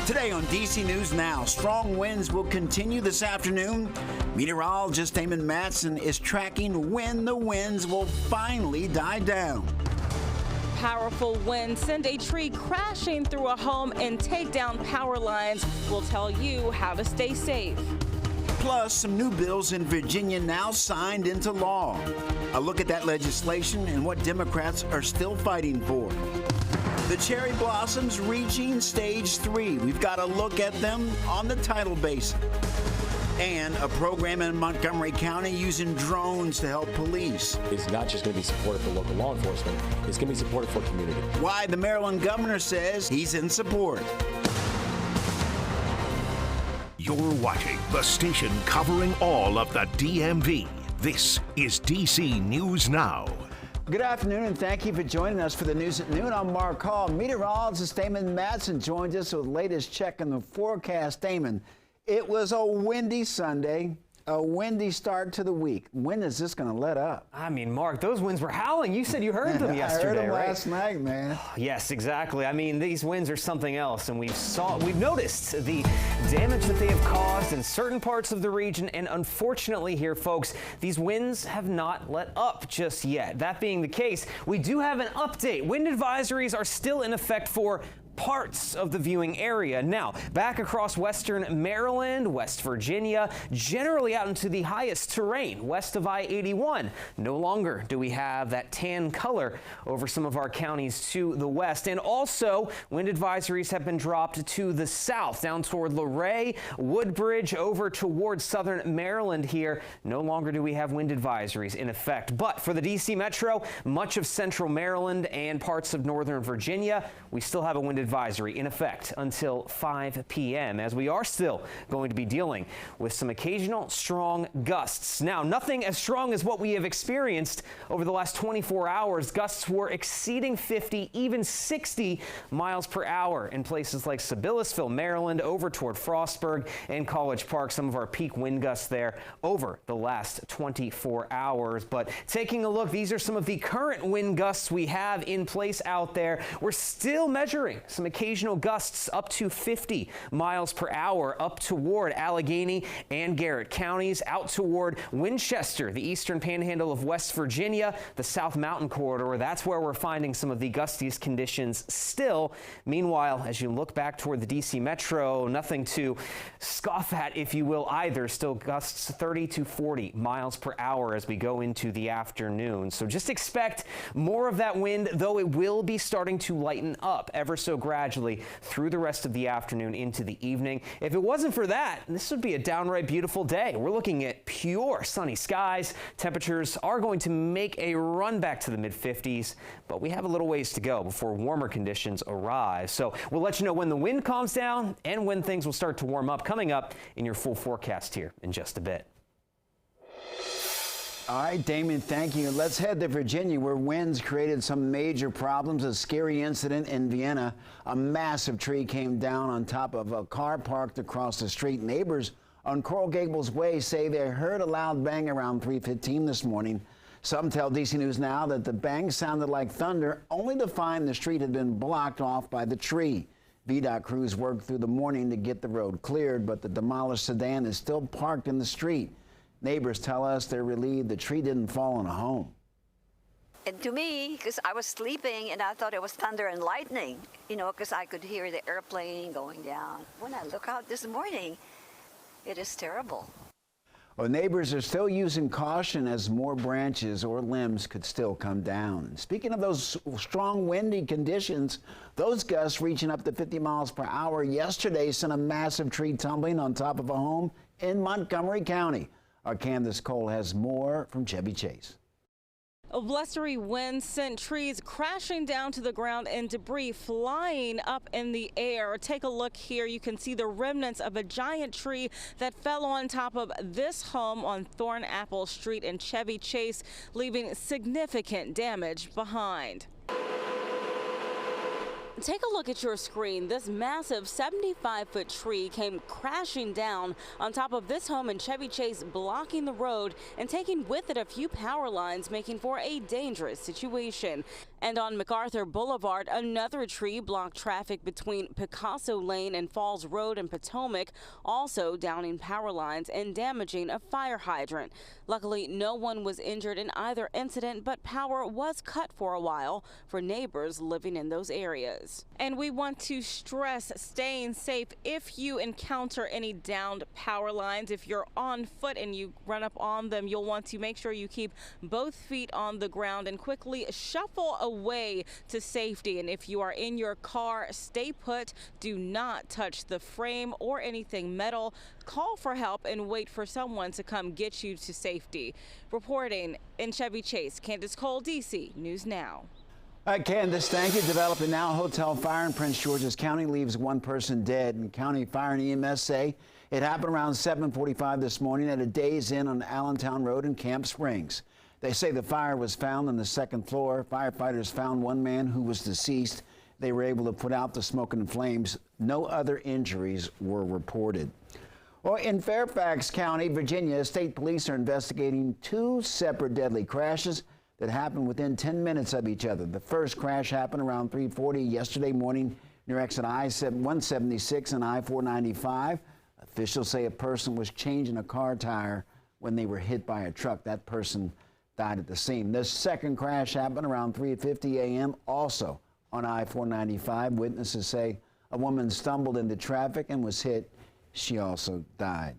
Today on DC News Now, strong winds will continue this afternoon. Meteorologist Damon Matson is tracking when the winds will finally die down. Powerful winds send a tree crashing through a home and take down power lines. We'll tell you how to stay safe. Plus, some new bills in Virginia now signed into law. A look at that legislation and what Democrats are still fighting for. The cherry blossoms reaching stage 3. We've got a look at them on the tidal basin. And a program in Montgomery County using drones to help police. It's not just going to be supportive for local law enforcement, it's going to be supportive for community. Why the Maryland governor says he's in support. You're watching the station covering all of the DMV. This is DC News Now. Good afternoon, and thank you for joining us for the news at noon. I'm Mark Hall. Meteorologist Damon Matson joins us with the latest check on the forecast. Damon, it was a windy Sunday, a windy start to the week. When is this going to let up? I mean, Mark, those winds were howling. You said you heard them yesterday, I heard them right? last night, man. Yes, exactly. I mean, these winds are something else, and we've noticed the damage that they have caused in certain parts of the region, and unfortunately here, folks, these winds have not let up just yet. That being the case, we do have an update. Wind advisories are still in effect for parts of the viewing area. Now, back across western Maryland, West Virginia, generally out into the highest terrain west of I-81. No longer do we have that tan color over some of our counties to the west. And also, wind advisories have been dropped to the south, down toward Luray, Woodbridge, over towards southern Maryland here. No longer do we have wind advisories in effect. But for the D.C. Metro, much of central Maryland and parts of northern Virginia, we still have a wind advisory in effect until 5 p.m. as we are still going to be dealing with some occasional strong gusts. Now, nothing as strong as what we have experienced over the last 24 hours. Gusts were exceeding 50, even 60 miles per hour in places like Sabillasville, Maryland, over toward Frostburg and College Park. Some of our peak wind gusts there over the last 24 hours. But taking a look, these are some of the current wind gusts we have in place out there. We're still measuring some occasional gusts up to 50 miles per hour up toward Allegheny and Garrett counties, out toward Winchester, the eastern panhandle of West Virginia, the South Mountain corridor. That's where we're finding some of the gustiest conditions still. Meanwhile, as you look back toward the DC Metro, nothing to scoff at, if you will, either. Still gusts 30 to 40 miles per hour as we go into the afternoon. So just expect more of that wind, though it will be starting to lighten up ever so gradually through the rest of the afternoon into the evening. If it wasn't for that, this would be a downright beautiful day. We're looking at pure sunny skies. Temperatures are going to make a run back to the mid-50s, but we have a little ways to go before warmer conditions arrive. So we'll let you know when the wind calms down and when things will start to warm up, coming up in your full forecast here in just a bit. All right, Damon, thank you. Let's head to Virginia, where winds created some major problems. A scary incident in Vienna. A massive tree came down on top of a car parked across the street. Neighbors on Coral Gables Way say they heard a loud bang around 3:15 this morning. Some tell DC News Now that the bang sounded like thunder, only to find the street had been blocked off by the tree. VDOT crews worked through the morning to get the road cleared, but the demolished sedan is still parked in the street. Neighbors tell us they're relieved the tree didn't fall on a home. And to me, because I was sleeping and I thought it was thunder and lightning, you know, because I could hear the airplane going down. When I look out this morning, it is terrible. Well, neighbors are still using caution as more branches or limbs could still come down. Speaking of those strong windy conditions, those gusts reaching up to 50 miles per hour yesterday sent a massive tree tumbling on top of a home in Montgomery County. Our Candace Cole has more from Chevy Chase. A blustery wind sent trees crashing down to the ground and debris flying up in the air. Take a look here. You can see the remnants of a giant tree that fell on top of this home on Thornapple Street in Chevy Chase, leaving significant damage behind. Take a look at your screen. This massive 75-foot tree came crashing down on top of this home in Chevy Chase, blocking the road and taking with it a few power lines, making for a dangerous situation. And on MacArthur Boulevard, another tree blocked traffic between Picasso Lane and Falls Road and Potomac, also downing power lines and damaging a fire hydrant. Luckily, no one was injured in either incident, but power was cut for a while for neighbors living in those areas. And we want to stress staying safe if you encounter any downed power lines. If you're on foot and you run up on them, you'll want to make sure you keep both feet on the ground and quickly shuffle away to safety. And if you are in your car, stay put. Do not touch the frame or anything metal. Call for help and wait for someone to come get you to safety. Reporting in Chevy Chase, Candace Cole, DC News Now. All right, Candace, thank you. Developing now, a hotel fire in Prince George's County leaves one person dead. And County Fire and EMS say it happened around 7:45 this morning at a Days Inn on Allentown Road in Camp Springs. They say the fire was found on the second floor. Firefighters found one man who was deceased. They were able to put out the smoke and flames. No other injuries were reported. Well, in Fairfax County, Virginia, state police are investigating two separate deadly crashes that happened within 10 minutes of each other. The first crash happened around 3:40 yesterday morning near exit I-176 and I-495. Officials say a person was changing a car tire when they were hit by a truck. That person died at the scene. The second crash happened around 3:50 a.m. also on I-495. Witnesses say a woman stumbled into traffic and was hit. She also died.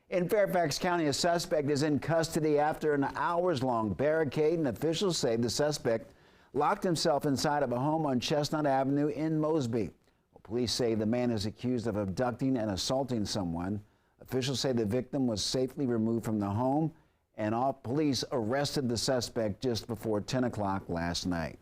In Fairfax County, a suspect is in custody after an hours-long barricade, and officials say the suspect locked himself inside of a home on Chestnut Avenue in Mosby. Well, police say the man is accused of abducting and assaulting someone. Officials say the victim was safely removed from the home, and all police arrested the suspect just before 10 o'clock last night.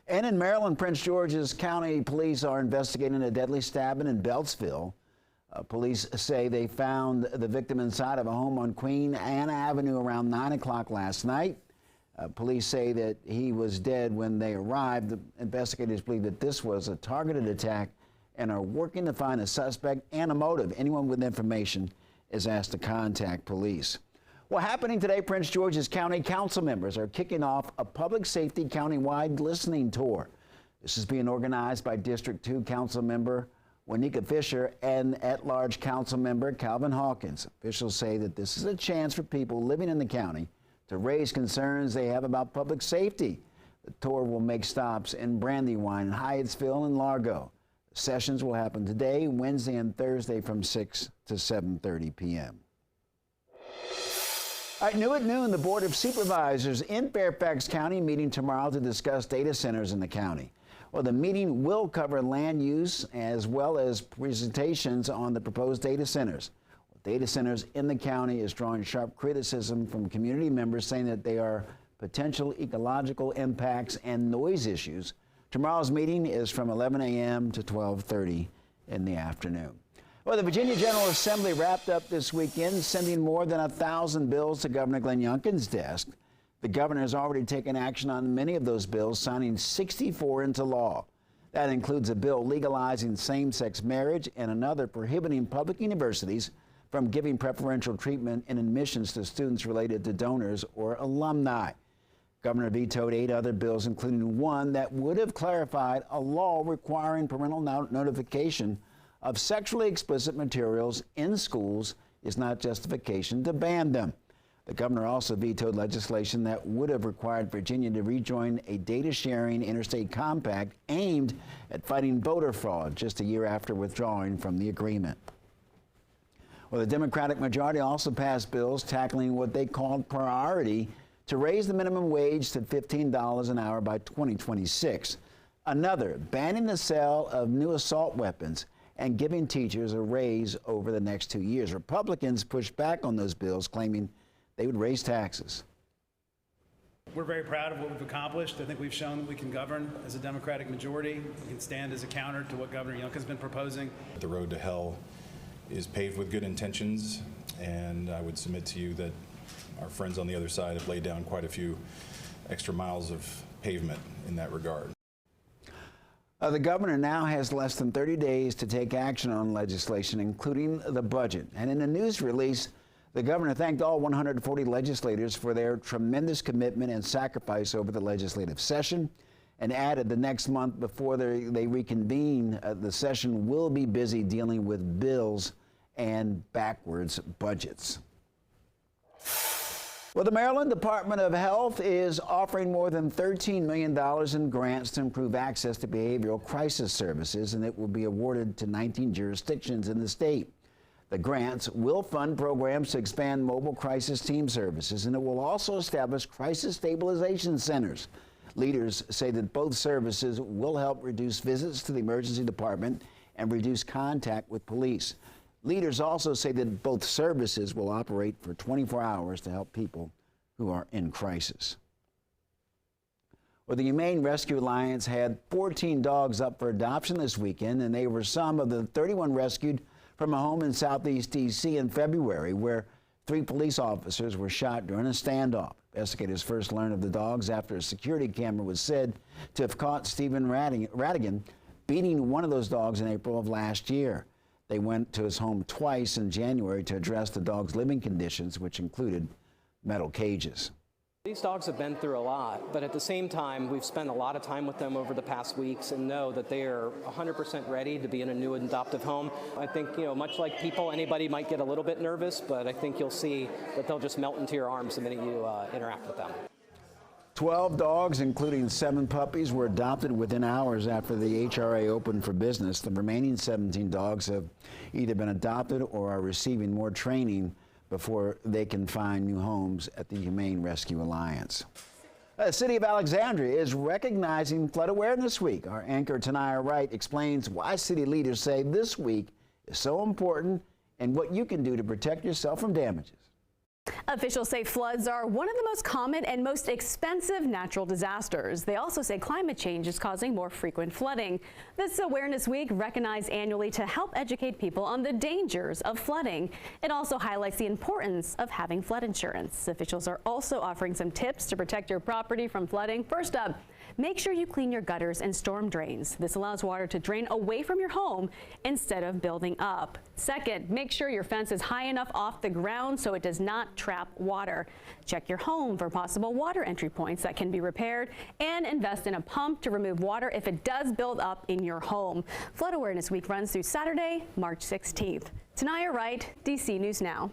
And in Maryland, Prince George's County police are investigating a deadly stabbing in Beltsville. Police say they found the victim inside of a home on Queen Anne Avenue around 9 o'clock last night. Police say that he was dead when they arrived. The investigators believe that this was a targeted attack and are working to find a suspect and a motive. Anyone with information is asked to contact police. Well, happening today, Prince George's County Council members are kicking off a public safety countywide listening tour. This is being organized by District 2 Council member Wanika Fisher and at-large council member Calvin Hawkins. Officials say that this is a chance for people living in the county to raise concerns they have about public safety. The tour will make stops in Brandywine, Hyattsville, and Largo. The sessions will happen today, Wednesday, and Thursday from 6 to 7:30 p.m. All right, new at noon, the Board of Supervisors in Fairfax County meeting tomorrow to discuss data centers in the county. Well, the meeting will cover land use as well as presentations on the proposed data centers. Data centers in the county is drawing sharp criticism from community members saying that they are potential ecological impacts and noise issues. Tomorrow's meeting is from 11 a.m. to 12:30 in the afternoon. Well, the Virginia General Assembly wrapped up this weekend, sending more than 1,000 bills to Governor Glenn Youngkin's desk. The governor has already taken action on many of those bills, signing 64 into law. That includes a bill legalizing same-sex marriage and another prohibiting public universities from giving preferential treatment in admissions to students related to donors or alumni. Governor vetoed 8 other bills, including one that would have clarified a law requiring parental notification of sexually explicit materials in schools is not justification to ban them. The governor also vetoed legislation that would have required Virginia to rejoin a data-sharing interstate compact aimed at fighting voter fraud just a year after withdrawing from the agreement. Well, the Democratic majority also passed bills tackling what they called priority to raise the minimum wage to $15 an hour by 2026. Another, banning the sale of new assault weapons and giving teachers a raise over the next 2 years. Republicans pushed back on those bills, claiming they would raise taxes. We're very proud of what we've accomplished. I think we've shown that we can govern as a Democratic majority. We can stand as a counter to what Governor Youngkin's been proposing. The road to hell is paved with good intentions, and I would submit to you that our friends on the other side have laid down quite a few extra miles of pavement in that regard. The governor now has less than 30 days to take action on legislation, including the budget. And in a news release, The governor thanked all 140 legislators for their tremendous commitment and sacrifice over the legislative session and added the next month before they reconvene, the session will be busy dealing with bills and backwards budgets. Well, the Maryland Department of Health is offering more than $13 million in grants to improve access to behavioral crisis services, and it will be awarded to 19 jurisdictions in the state. The grants will fund programs to expand mobile crisis team services, and it will also establish crisis stabilization centers. Leaders say that both services will help reduce visits to the emergency department and reduce contact with police. Leaders also say that both services will operate for 24 hours to help people who are in crisis. Well, the Humane Rescue Alliance had 14 dogs up for adoption this weekend, and they were some of the 31 rescued from a home in Southeast D.C. in February, where 3 police officers were shot during a standoff. Investigators first learned of the dogs after a security camera was said to have caught Stephen Radigan beating one of those dogs in April of last year. They went to his home twice in January to address the dog's living conditions, which included metal cages. These dogs have been through a lot, but at the same time, we've spent a lot of time with them over the past weeks and know that they are 100% ready to be in a new adoptive home. I think, much like people, anybody might get a little bit nervous, but I think you'll see that they'll just melt into your arms the minute you interact with them. 12 dogs, including 7 puppies, were adopted within hours after the HRA opened for business. The remaining 17 dogs have either been adopted or are receiving more training before they can find new homes at the Humane Rescue Alliance. The city of Alexandria is recognizing Flood Awareness Week. Our anchor Tanaya Wright explains why city leaders say this week is so important and what you can do to protect yourself from damages. Officials say floods are one of the most common and most expensive natural disasters. They also say climate change is causing more frequent flooding. This Awareness Week recognized annually to help educate people on the dangers of flooding. It also highlights the importance of having flood insurance. Officials are also offering some tips to protect your property from flooding. First up, make sure you clean your gutters and storm drains. This allows water to drain away from your home instead of building up. Second, make sure your fence is high enough off the ground so it does not trap water. Check your home for possible water entry points that can be repaired, and invest in a pump to remove water if it does build up in your home. Flood Awareness Week runs through Saturday, March 16th. Tanaya Wright, DC News Now.